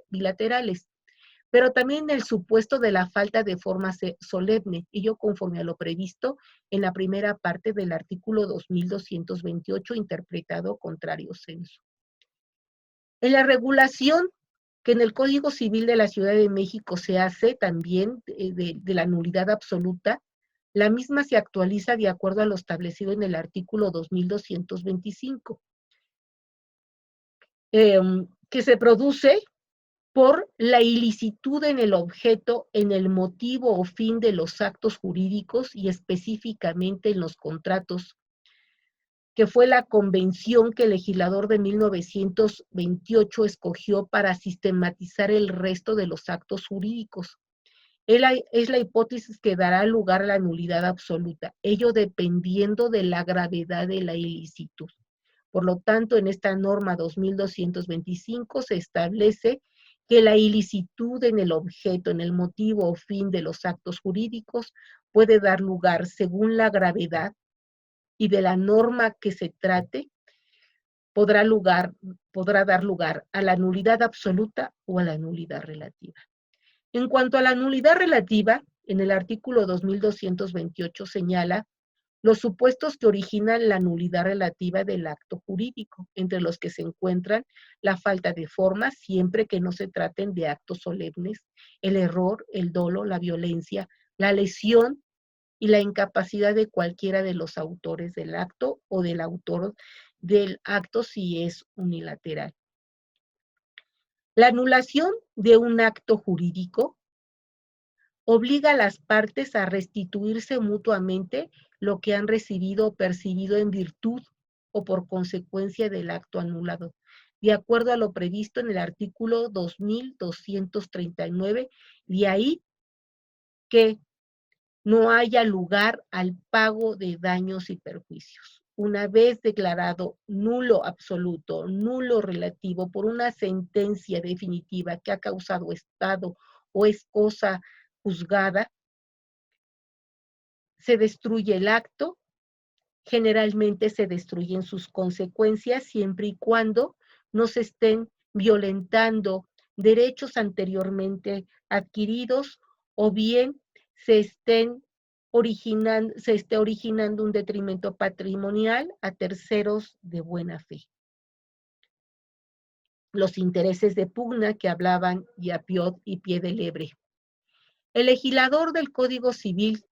bilaterales, pero también el supuesto de la falta de forma solemne, ello conforme a lo previsto en la primera parte del artículo 2228, interpretado contrario censo. En la regulación que en el Código Civil de la Ciudad de México se hace también de la nulidad absoluta, la misma se actualiza de acuerdo a lo establecido en el artículo 2225, que se produce por la ilicitud en el objeto, en el motivo o fin de los actos jurídicos y específicamente en los contratos, que fue la convención que el legislador de 1928 escogió para sistematizar el resto de los actos jurídicos. Es la hipótesis que dará lugar a la nulidad absoluta, ello dependiendo de la gravedad de la ilicitud. Por lo tanto, en esta norma 2225 se establece que la ilicitud en el objeto, en el motivo o fin de los actos jurídicos puede dar lugar, según la gravedad y de la norma que se trate, podrá dar lugar a la nulidad absoluta o a la nulidad relativa. En cuanto a la nulidad relativa, en el artículo 2228 señala los supuestos que originan la nulidad relativa del acto jurídico, entre los que se encuentran la falta de forma, siempre que no se traten de actos solemnes, el error, el dolo, la violencia, la lesión y la incapacidad de cualquiera de los autores del acto o del autor del acto si es unilateral. La anulación de un acto jurídico obliga a las partes a restituirse mutuamente lo que han recibido o percibido en virtud o por consecuencia del acto anulado, de acuerdo a lo previsto en el artículo 2239, de ahí que no haya lugar al pago de daños y perjuicios. Una vez declarado nulo absoluto, nulo relativo por una sentencia definitiva que ha causado estado o es cosa juzgada, se destruye el acto, generalmente se destruyen sus consecuencias siempre y cuando no se estén violentando derechos anteriormente adquiridos o bien se esté originando un detrimento patrimonial a terceros de buena fe. Los intereses de pugna que hablaban Yapiot y Pie de Lebre. El legislador del Código Civil,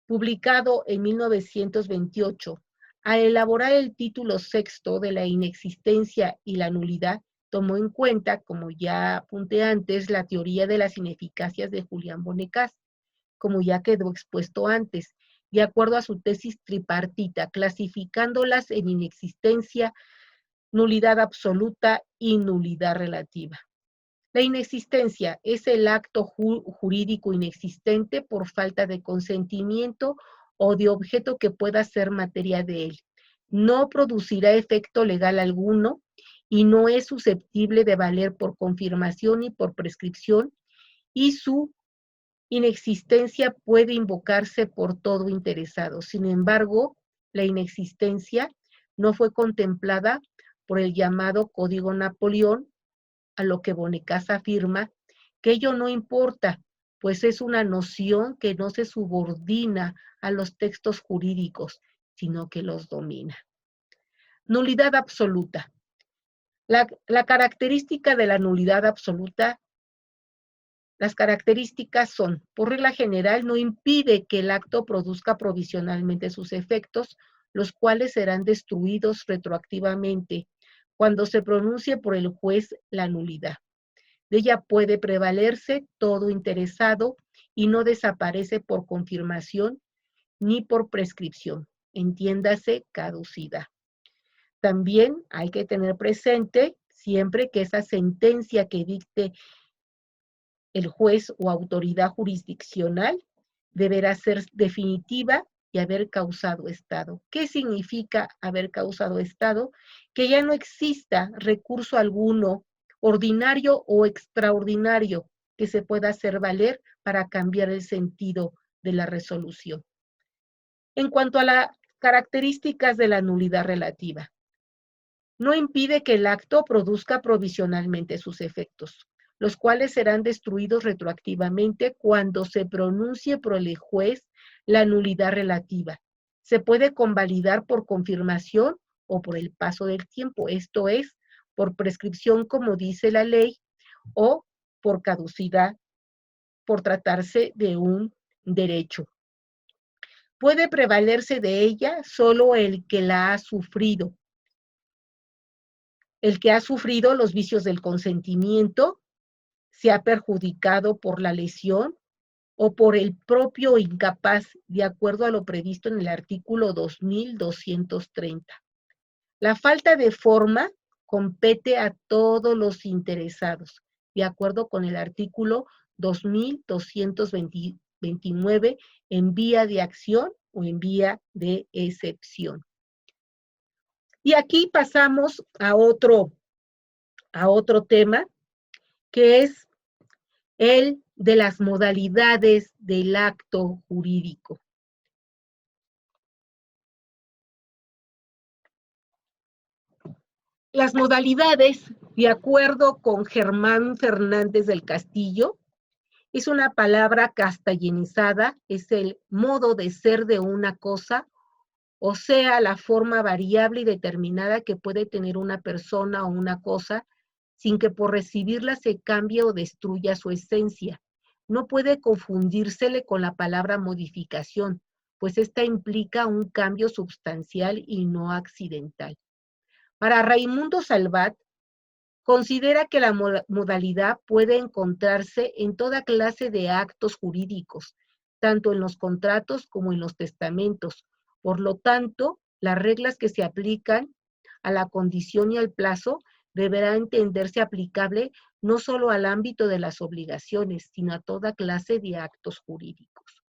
publicado en 1928, al elaborar el título sexto de la inexistencia y la nulidad, tomó en cuenta, como ya apunté antes, la teoría de las ineficacias de Julián Bonecaz, como ya quedó expuesto antes, de acuerdo a su tesis tripartita, clasificándolas en inexistencia, nulidad absoluta y nulidad relativa. La inexistencia es el acto jurídico inexistente por falta de consentimiento o de objeto que pueda ser materia de él. No producirá efecto legal alguno y no es susceptible de valer por confirmación y por prescripción, y su inexistencia puede invocarse por todo interesado. Sin embargo, la inexistencia no fue contemplada por el llamado Código Napoleón, a lo que Bonecaz afirma que ello no importa, pues es una noción que no se subordina a los textos jurídicos, sino que los domina. Nulidad absoluta. La característica de la nulidad absoluta, las características son, por regla general, no impide que el acto produzca provisionalmente sus efectos, los cuales serán destruidos retroactivamente cuando se pronuncie por el juez la nulidad. De ella puede prevalerse todo interesado y no desaparece por confirmación ni por prescripción, entiéndase caducidad. También hay que tener presente siempre que esa sentencia que dicte el juez o autoridad jurisdiccional deberá ser definitiva y haber causado estado. ¿Qué significa haber causado estado? Que ya no exista recurso alguno, ordinario o extraordinario, que se pueda hacer valer para cambiar el sentido de la resolución. En cuanto a las características de la nulidad relativa, no impide que el acto produzca provisionalmente sus efectos, los cuales serán destruidos retroactivamente cuando se pronuncie por el juez la nulidad relativa. Se puede convalidar por confirmación o por el paso del tiempo, esto es, por prescripción, como dice la ley, o por caducidad, por tratarse de un derecho. Puede prevalerse de ella solo el que la ha sufrido, el que ha sufrido los vicios del consentimiento, se ha perjudicado por la lesión o por el propio incapaz, de acuerdo a lo previsto en el artículo 2230. La falta de forma compete a todos los interesados, de acuerdo con el artículo 2229, en vía de acción o en vía de excepción. Y aquí pasamos a otro tema, que es el de las modalidades del acto jurídico. Las modalidades, de acuerdo con Germán Fernández del Castillo, es una palabra castellanizada, es el modo de ser de una cosa, o sea, la forma variable y determinada que puede tener una persona o una cosa, sin que por recibirla se cambie o destruya su esencia. No puede confundírsele con la palabra modificación, pues esta implica un cambio sustancial y no accidental. Para Raimundo Salvat, considera que la modalidad puede encontrarse en toda clase de actos jurídicos, tanto en los contratos como en los testamentos. Por lo tanto, las reglas que se aplican a la condición y al plazo deberá entenderse aplicable no solo al ámbito de las obligaciones, sino a toda clase de actos jurídicos.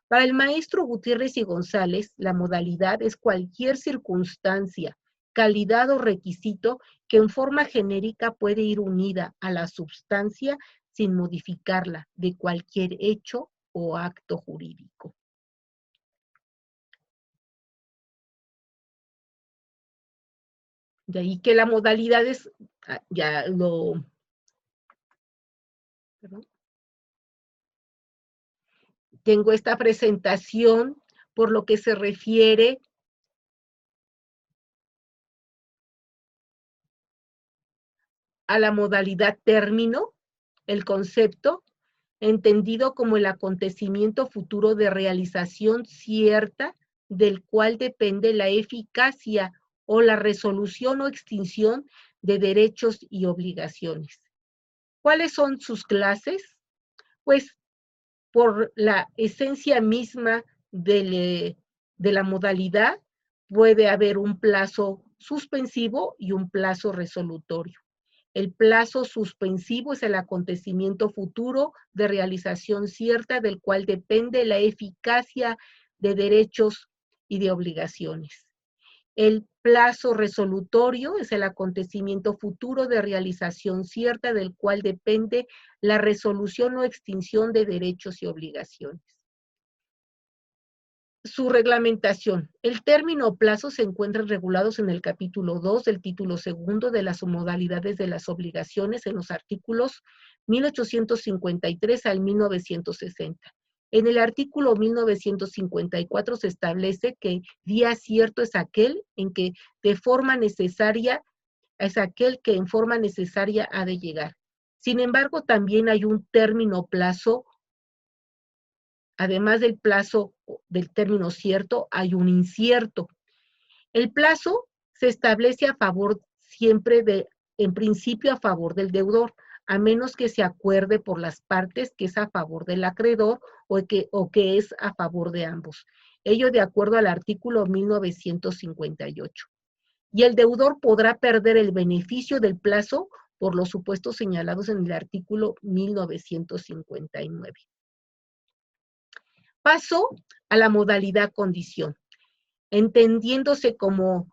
Para el maestro Gutiérrez y González, la modalidad es cualquier circunstancia, calidad o requisito que en forma genérica puede ir unida a la substancia sin modificarla de cualquier hecho o acto jurídico. De ahí que la modalidad es, ya lo, perdón, tengo esta presentación por lo que se refiere a la modalidad término, el concepto, entendido como el acontecimiento futuro de realización cierta del cual depende la eficacia o la resolución o extinción de derechos y obligaciones. ¿Cuáles son sus clases? Pues por la esencia misma de la modalidad puede haber un plazo suspensivo y un plazo resolutorio. El plazo suspensivo es el acontecimiento futuro de realización cierta del cual depende la eficacia de derechos y de obligaciones. El plazo resolutorio es el acontecimiento futuro de realización cierta del cual depende la resolución o extinción de derechos y obligaciones. Su reglamentación. El término o plazo se encuentran regulados en el capítulo 2 del título segundo de las modalidades de las obligaciones en los artículos 1853 al 1960. En el artículo 1954 se establece que día cierto es aquel en que de forma necesaria, es aquel que en forma necesaria ha de llegar. Sin embargo, también hay un término o plazo. Además del plazo del término cierto, hay un incierto. El plazo se establece a favor siempre en principio a favor del deudor, a menos que se acuerde por las partes que es a favor del acreedor o que es a favor de ambos. Ello de acuerdo al artículo 1958. Y el deudor podrá perder el beneficio del plazo por los supuestos señalados en el artículo 1959. Paso a la modalidad condición, entendiéndose como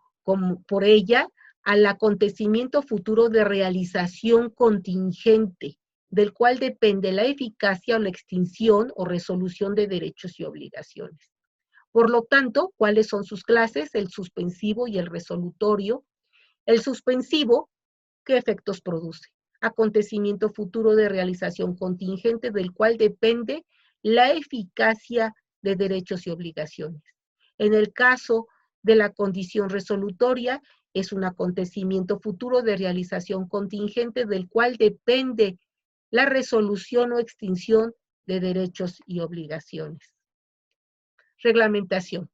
por ella al acontecimiento futuro de realización contingente, del cual depende la eficacia o la extinción o resolución de derechos y obligaciones. Por lo tanto, ¿cuáles son sus clases? El suspensivo y el resolutorio. El suspensivo, ¿qué efectos produce? Acontecimiento futuro de realización contingente, del cual depende la eficacia de derechos y obligaciones. En el caso de la condición resolutoria, es un acontecimiento futuro de realización contingente, del cual depende la resolución o extinción de derechos y obligaciones. Reglamentación.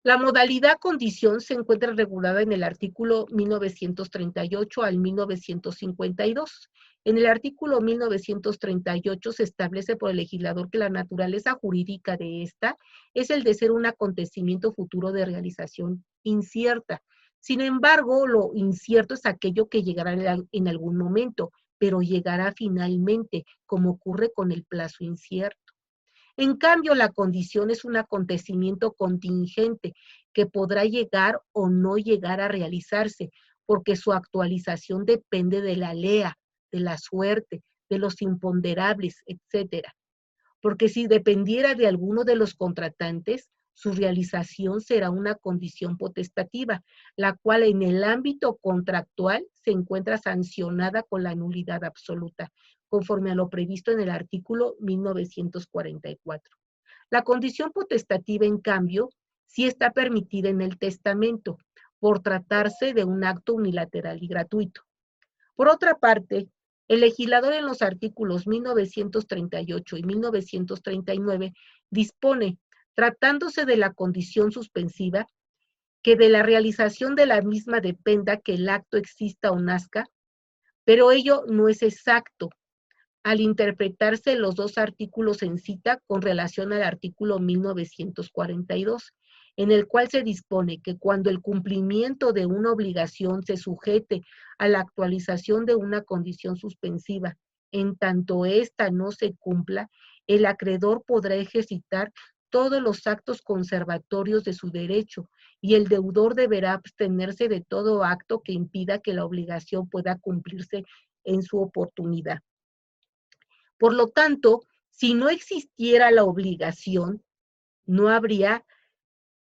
La modalidad condición se encuentra regulada en el artículo 1938 al 1952. En el artículo 1938 se establece por el legislador que la naturaleza jurídica de esta es el de ser un acontecimiento futuro de realización incierta. Sin embargo, lo incierto es aquello que llegará en algún momento, pero llegará finalmente, como ocurre con el plazo incierto. En cambio, la condición es un acontecimiento contingente que podrá llegar o no llegar a realizarse, porque su actualización depende de la lea, de la suerte, de los imponderables, etcétera. Porque si dependiera de alguno de los contratantes, su realización será una condición potestativa, la cual en el ámbito contractual se encuentra sancionada con la nulidad absoluta, conforme a lo previsto en el artículo 1944. La condición potestativa, en cambio, sí está permitida en el testamento, por tratarse de un acto unilateral y gratuito. Por otra parte, el legislador en los artículos 1938 y 1939 dispone, tratándose de la condición suspensiva, que de la realización de la misma dependa que el acto exista o nazca, pero ello no es exacto al interpretarse los dos artículos en cita con relación al artículo 1942, en el cual se dispone que cuando el cumplimiento de una obligación se sujete a la actualización de una condición suspensiva, en tanto ésta no se cumpla, el acreedor podrá ejercitar todos los actos conservatorios de su derecho y el deudor deberá abstenerse de todo acto que impida que la obligación pueda cumplirse en su oportunidad. Por lo tanto, si no existiera la obligación, no habría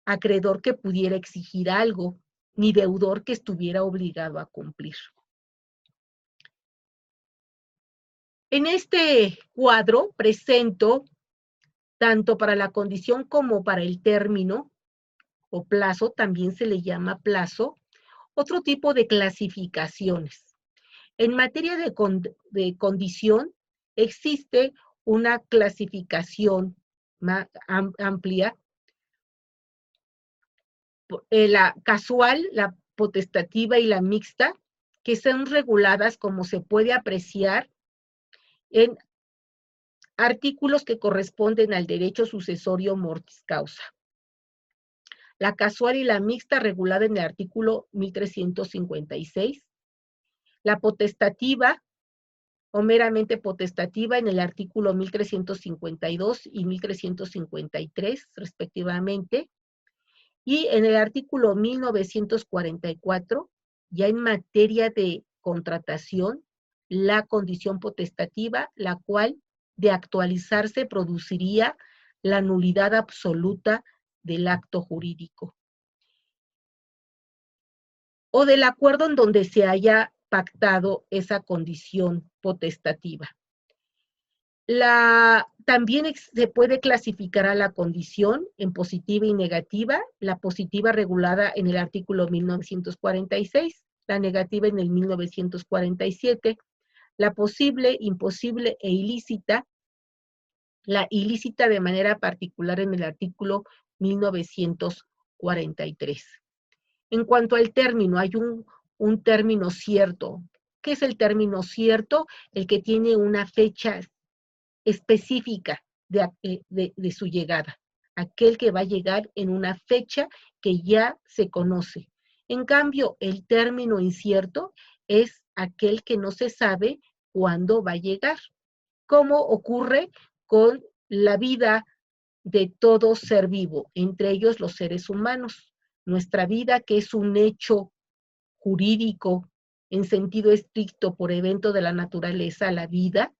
acreedor que pudiera exigir algo, ni deudor que estuviera obligado a cumplir. En este cuadro presento, tanto para la condición como para el término, o plazo, también se le llama plazo, otro tipo de clasificaciones. En materia de condición, existe una clasificación más amplia, la casual, la potestativa y la mixta, que son reguladas, como se puede apreciar, en artículos que corresponden al derecho sucesorio mortis causa. La casual y la mixta regulada en el artículo 1356. La potestativa o meramente potestativa en el artículo 1352 y 1353, respectivamente. Y en el artículo 1944, ya en materia de contratación, la condición potestativa, la cual de actualizarse produciría la nulidad absoluta del acto jurídico o del acuerdo en donde se haya pactado esa condición potestativa. También se puede clasificar a la condición en positiva y negativa, la positiva regulada en el artículo 1946, la negativa en el 1947, la posible, imposible e ilícita, la ilícita de manera particular en el artículo 1943. En cuanto al término, hay un término cierto. ¿Qué es el término cierto? El que tiene una fecha específica de su llegada. Aquel que va a llegar en una fecha que ya se conoce. En cambio, el término incierto es aquel que no se sabe cuándo va a llegar, como ocurre con la vida de todo ser vivo, entre ellos los seres humanos. Nuestra vida, que es un hecho jurídico en sentido estricto por evento de la naturaleza, la vida,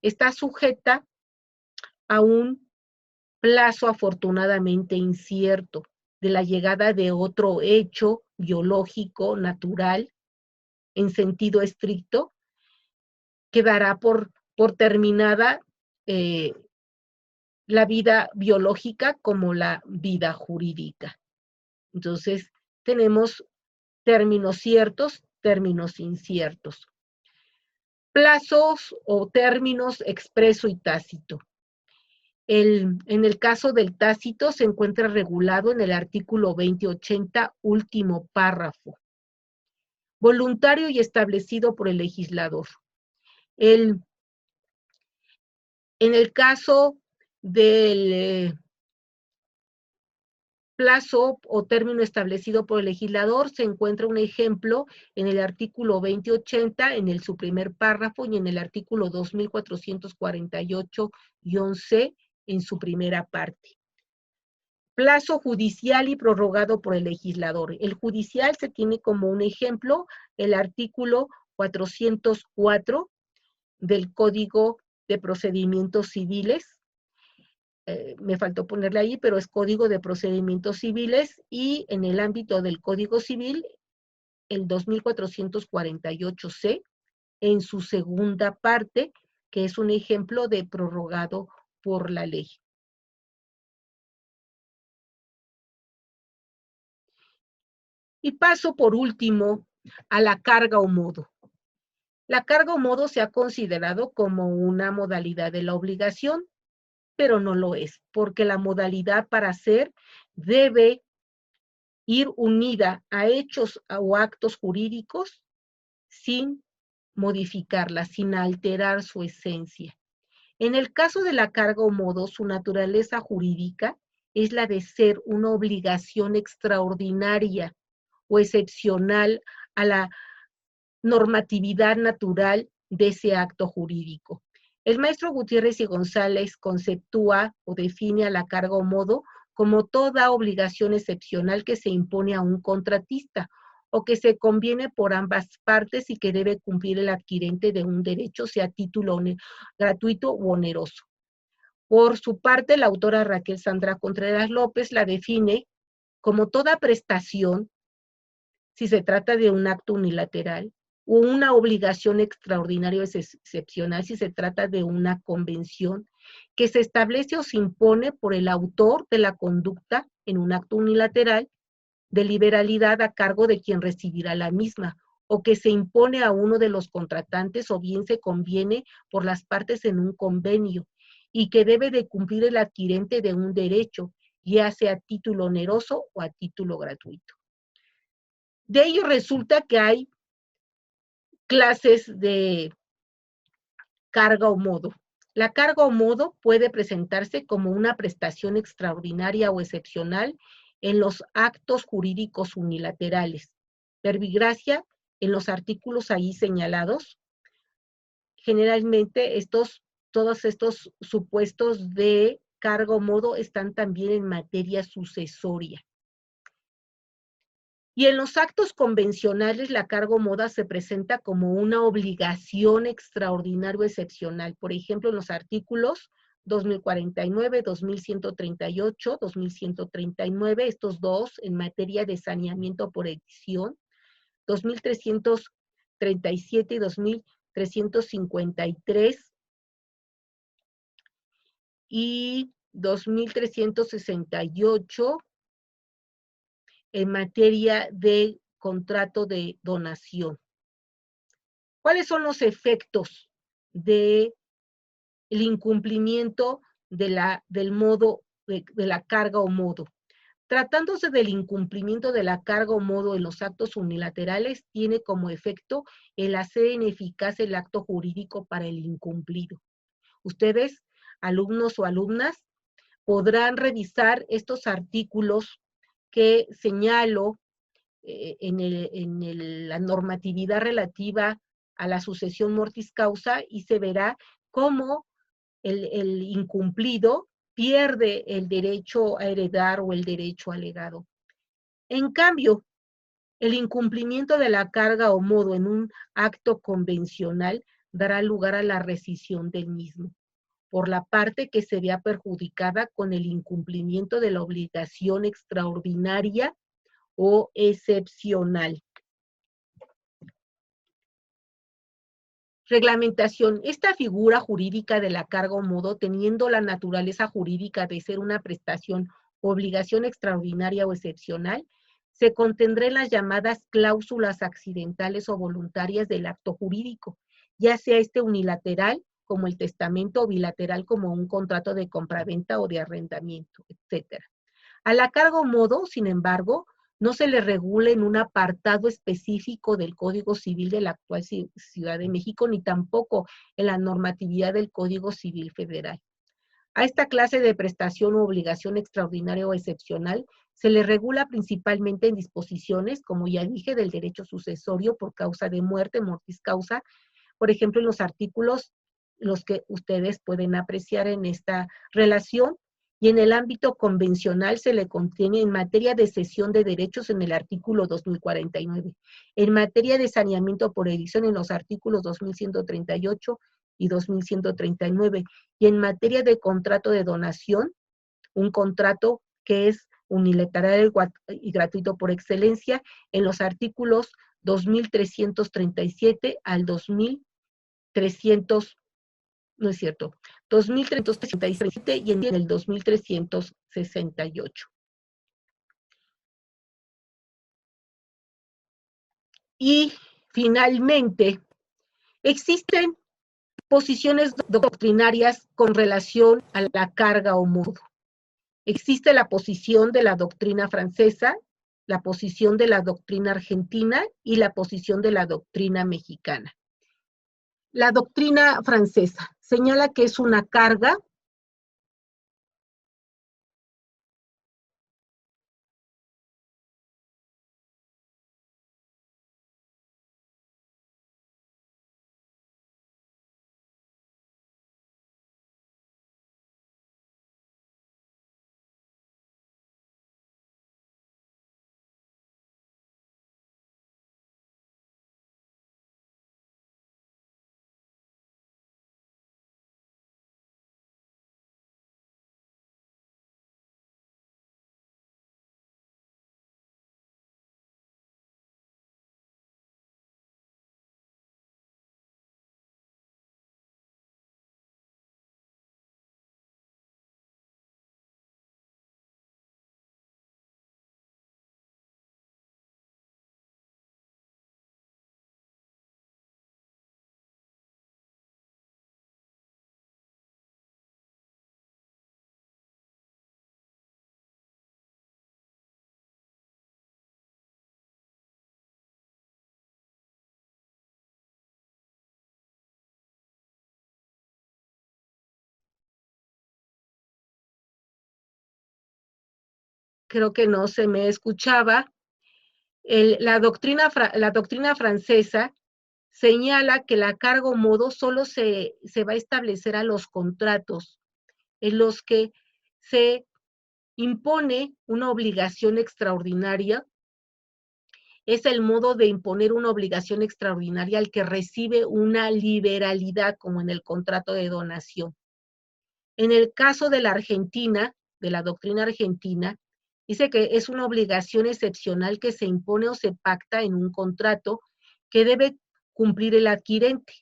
está sujeta a un plazo afortunadamente incierto de la llegada de otro hecho biológico, natural, en sentido estricto, que dará por terminada la vida biológica como la vida jurídica. Entonces, tenemos términos ciertos, términos inciertos. Plazos o términos expreso y tácito. En el caso del tácito se encuentra regulado en el artículo 2080, último párrafo. Voluntario y establecido por el legislador. En el caso del plazo o término establecido por el legislador, se encuentra un ejemplo en el artículo 2080, en su primer párrafo, y en el artículo 2448-C, en su primera parte. Plazo judicial y prorrogado por el legislador. El judicial se tiene como un ejemplo el artículo 404 del Código de Procedimientos Civiles. Me faltó ponerle ahí, pero es Código de Procedimientos Civiles, y en el ámbito del Código Civil, el 2448-C, en su segunda parte, que es un ejemplo de prorrogado por la ley. Y paso por último a la carga o modo. La carga o modo se ha considerado como una modalidad de la obligación, pero no lo es, porque la modalidad para hacer debe ir unida a hechos o actos jurídicos sin modificarla, sin alterar su esencia. En el caso de la carga o modo, su naturaleza jurídica es la de ser una obligación extraordinaria o excepcional a la normatividad natural de ese acto jurídico. El maestro Gutiérrez y González conceptúa o define a la carga o modo como toda obligación excepcional que se impone a un contratista o que se conviene por ambas partes y que debe cumplir el adquirente de un derecho, sea título gratuito u oneroso. Por su parte, la autora Raquel Sandra Contreras López la define como toda prestación, si se trata de un acto unilateral, o una obligación extraordinaria o excepcional, si se trata de una convención que se establece o se impone por el autor de la conducta en un acto unilateral de liberalidad a cargo de quien recibirá la misma, o que se impone a uno de los contratantes, o bien se conviene por las partes en un convenio, y que debe de cumplir el adquirente de un derecho, ya sea a título oneroso o a título gratuito. De ello resulta que hay clases de carga o modo. La carga o modo puede presentarse como una prestación extraordinaria o excepcional en los actos jurídicos unilaterales. Verbigracia, en los artículos ahí señalados, generalmente todos estos supuestos de carga o modo están también en materia sucesoria. Y en los actos convencionales, la carga o moda se presenta como una obligación extraordinaria o excepcional. Por ejemplo, en los artículos 2049, 2138, 2139, estos dos en materia de saneamiento por edición, 2337 y 2353 y 2368 en materia de contrato de donación. ¿Cuáles son los efectos del incumplimiento del modo, de la carga o modo? Tratándose del incumplimiento de la carga o modo en los actos unilaterales, tiene como efecto el hacer ineficaz el acto jurídico para el incumplido. Ustedes, alumnos o alumnas, podrán revisar estos artículos que señalo la normatividad relativa a la sucesión mortis causa y se verá cómo el incumplido pierde el derecho a heredar o el derecho al legado. En cambio, el incumplimiento de la carga o modo en un acto convencional dará lugar a la rescisión del mismo, por la parte que se vea perjudicada con el incumplimiento de la obligación extraordinaria o excepcional. Reglamentación. Esta figura jurídica de la carga o modo, teniendo la naturaleza jurídica de ser una prestación o obligación extraordinaria o excepcional, se contendrá en las llamadas cláusulas accidentales o voluntarias del acto jurídico, ya sea este unilateral, como el testamento, o bilateral, como un contrato de compraventa o de arrendamiento, etc. A la carga o modo, sin embargo, no se le regula en un apartado específico del Código Civil de la actual Ciudad de México, ni tampoco en la normatividad del Código Civil Federal. A esta clase de prestación u obligación extraordinaria o excepcional se le regula principalmente en disposiciones, como ya dije, del derecho sucesorio por causa de muerte, mortis causa, por ejemplo, en los artículos, los que ustedes pueden apreciar en esta relación, y en el ámbito convencional se le contiene en materia de cesión de derechos en el artículo 2049, en materia de saneamiento por edición en los artículos 2138 y 2139, y en materia de contrato de donación, un contrato que es unilateral y gratuito por excelencia, en los artículos 2337 al 2300, no es cierto, 2337 y en el 2368. Y finalmente, existen posiciones doctrinarias con relación a la carga o modo. Existe la posición de la doctrina francesa, la posición de la doctrina argentina y la posición de la doctrina mexicana. La doctrina francesa señala que es una carga creo que no se me escuchaba. La doctrina francesa señala que la carga o modo solo se va a establecer a los contratos en los que se impone una obligación extraordinaria. Es el modo de imponer una obligación extraordinaria al que recibe una liberalidad, como en el contrato de donación. En el caso de la Argentina, de la doctrina argentina, dice que es una obligación excepcional que se impone o se pacta en un contrato que debe cumplir el adquirente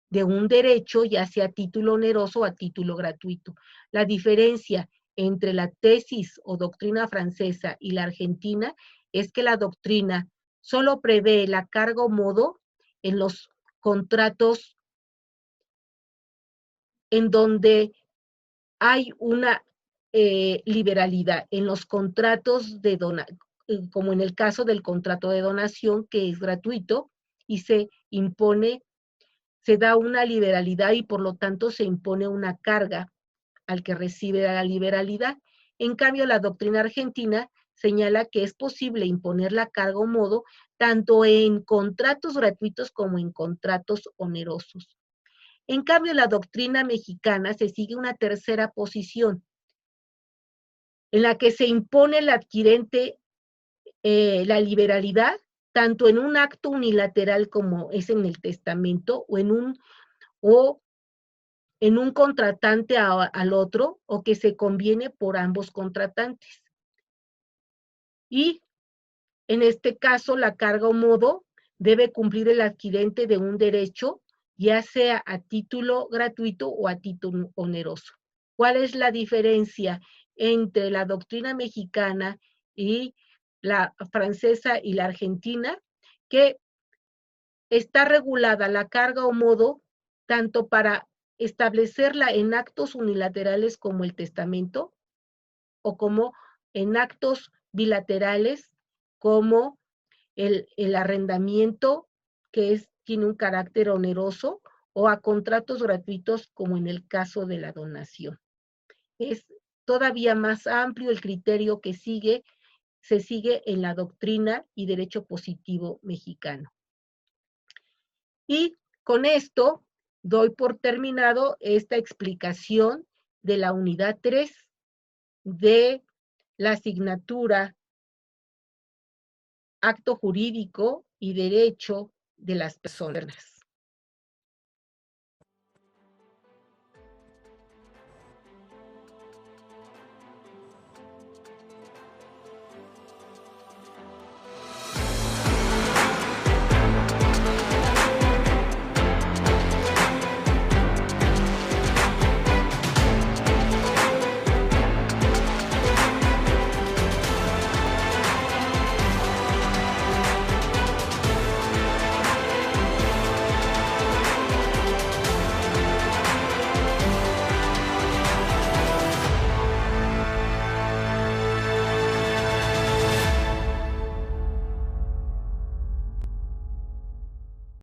de un derecho, ya sea a título oneroso o a título gratuito. La diferencia entre la tesis o doctrina francesa y la argentina es que la doctrina solo prevé la carga o modo en los contratos en donde hay una liberalidad en los contratos de donación, como en el caso del contrato de donación, que es gratuito y se impone, se da una liberalidad y por lo tanto se impone una carga al que recibe la liberalidad. En cambio, la doctrina argentina señala que es posible imponer la carga o modo tanto en contratos gratuitos como en contratos onerosos. En cambio, la doctrina mexicana se sigue una tercera posición, en la que se impone al adquirente la liberalidad, tanto en un acto unilateral como es en el testamento, o en un contratante al otro, o que se conviene por ambos contratantes. Y en este caso, la carga o modo debe cumplir el adquirente de un derecho, ya sea a título gratuito o a título oneroso. ¿Cuál es la diferencia entre la doctrina mexicana y la francesa y la argentina? Que está regulada la carga o modo tanto para establecerla en actos unilaterales como el testamento, o como en actos bilaterales como el arrendamiento, que tiene un carácter oneroso, o a contratos gratuitos como en el caso de la donación. Es todavía más amplio el criterio que se sigue en la doctrina y derecho positivo mexicano. Y con esto doy por terminado esta explicación de la unidad 3 de la asignatura Acto Jurídico y Derecho de las Personas.